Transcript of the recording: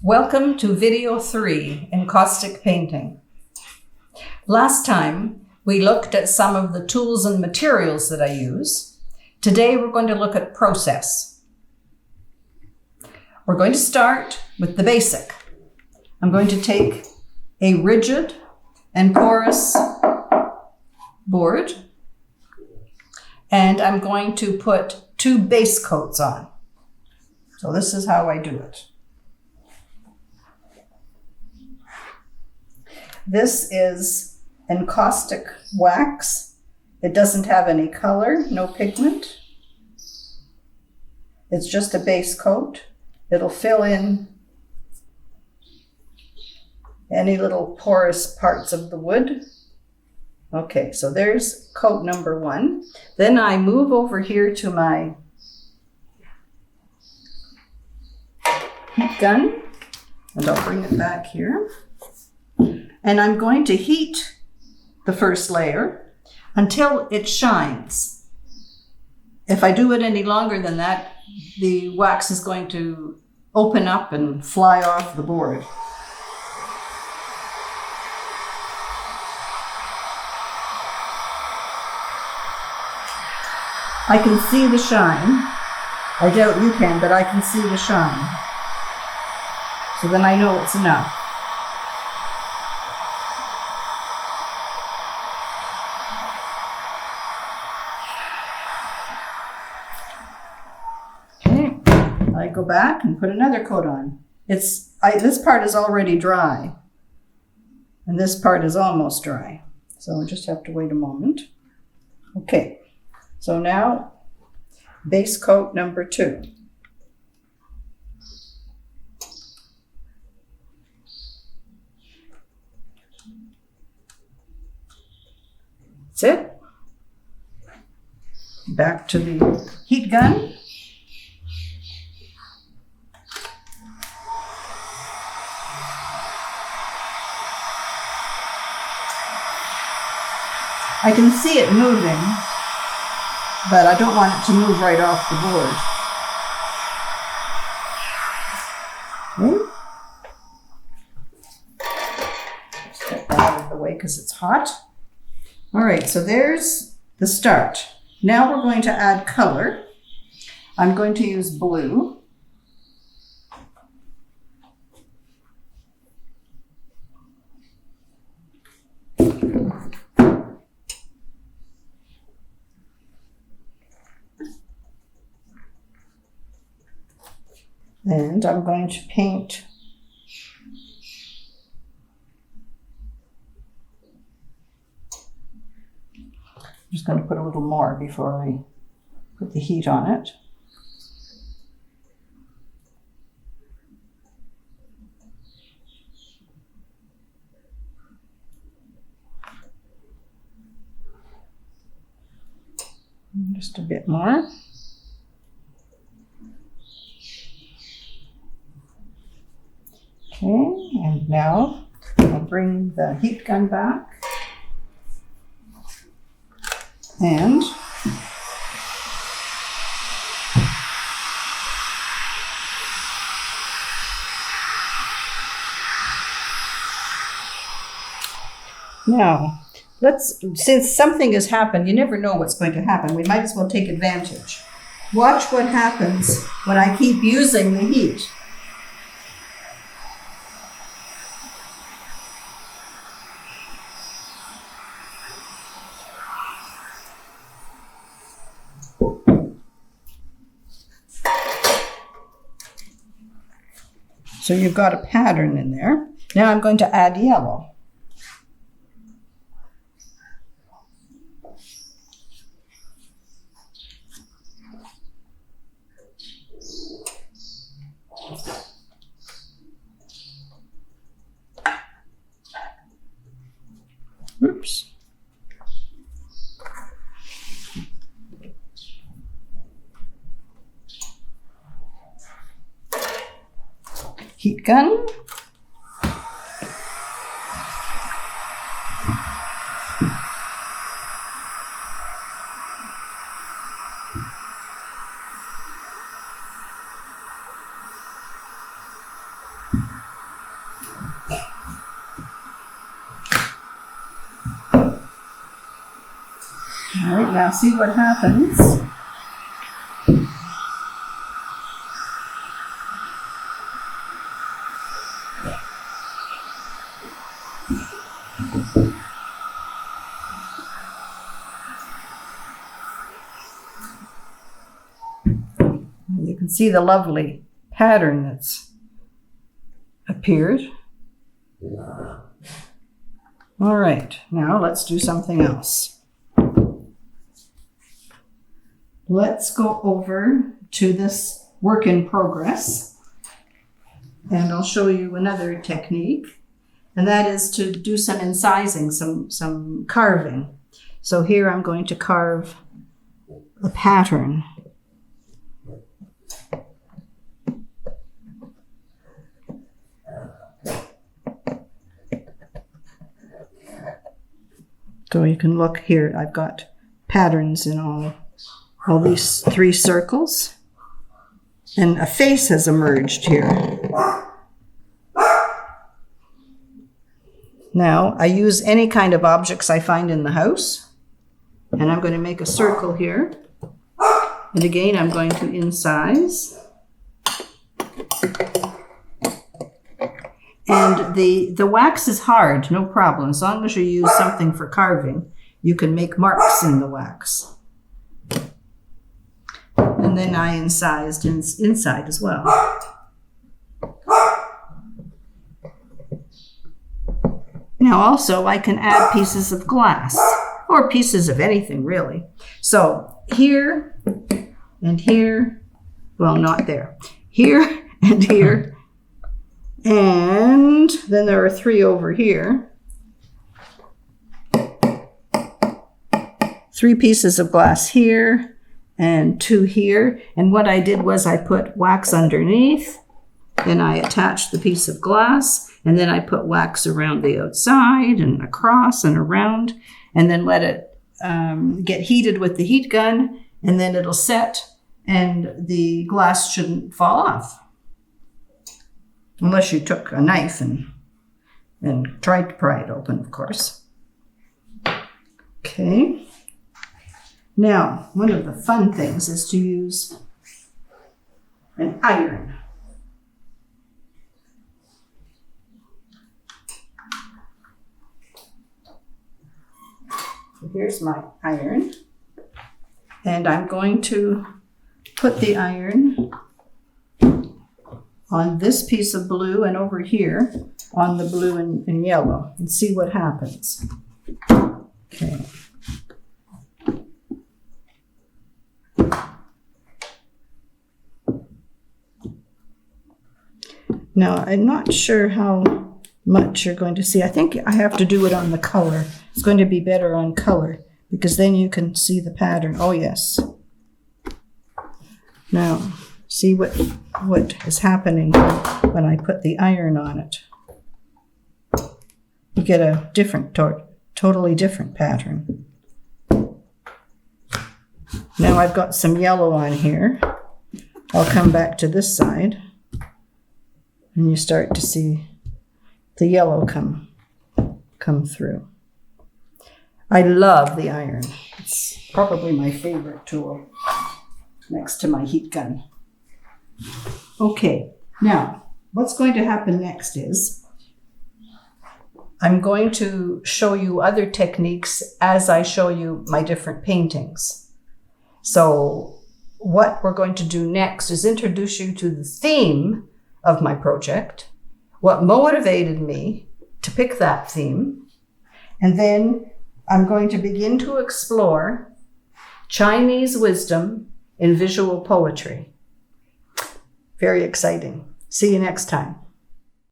Welcome to video 3 in caustic painting. Last time we looked at some of the tools and materials that I use. Today we're going to look at process. We're going to start with the basic. I'm going to take a rigid and porous board and I'm going to put 2 base coats on. So this is how I do it. This is encaustic wax. It doesn't have any color, no pigment. It's just a base coat. It'll fill in any little porous parts of the wood. Okay, so there's coat number 1. Then I move over here to my heat gun, and I'll bring it back here. And I'm going to heat the first layer until it shines. If I do it any longer than that, the wax is going to open up and fly off the board. I can see the shine. I doubt you can, but I can see the shine. So then I know it's enough. I go back and put another coat on. This part is already dry, and this part is almost dry. So we just have to wait a moment. Okay, so now base coat number 2. That's it. Back to the heat gun. I can see it moving, but I don't want it to move right off the board. Just get that out of the way because it's hot. All right, so there's the start. Now we're going to add color. I'm going to use blue. And I'm going to paint I'm just going to put a little more before I put the heat on it. Just a bit more. Okay, and now I'll bring the heat gun back and now since something has happened, you never know what's going to happen. We might as well take advantage. Watch what happens when I keep using the heat. So you've got a pattern in there. Now I'm going to add yellow. Oops. Heat gun. right, now see what happens. You can see the lovely pattern that's appeared. All right, now let's do something else. Let's go over to this work in progress, and I'll show you another technique, and that is to do some incising, some carving. So here I'm going to carve a pattern. So you can look here, I've got patterns in all these 3 circles, and a face has emerged here. Now, I use any kind of objects I find in the house, and I'm going to make a circle here. And again, I'm going to incise. And the wax is hard, no problem. As long as you use something for carving, you can make marks in the wax. And then I incised inside as well. Now also I can add pieces of glass, or pieces of anything really. So here and here, well, not there, here and here. And then there are 3 over here. 3 pieces of glass here and 2 here. And what I did was I put wax underneath, then I attached the piece of glass, and then I put wax around the outside and across and around, and then let it get heated with the heat gun, and then it'll set and the glass shouldn't fall off. Unless you took a knife and tried to pry it open, of course. Okay. Now, one of the fun things is to use an iron. So here's my iron. And I'm going to put the iron on this piece of blue and over here on the blue and yellow, and see what happens. Okay. Now, I'm not sure how much you're going to see. I think I have to do it on the color. It's going to be better on color, because then you can see the pattern. Oh, yes. Now, see what is happening when I put the iron on it. You get a different, totally different pattern. Now I've got some yellow on here. I'll come back to this side, and you start to see the yellow come through. I love the iron. It's probably my favorite tool next to my heat gun. Okay, now what's going to happen next is I'm going to show you other techniques as I show you my different paintings. So what we're going to do next is introduce you to the theme of my project, what motivated me to pick that theme, and then I'm going to begin to explore Chinese wisdom in visual poetry. Very exciting. See you next time.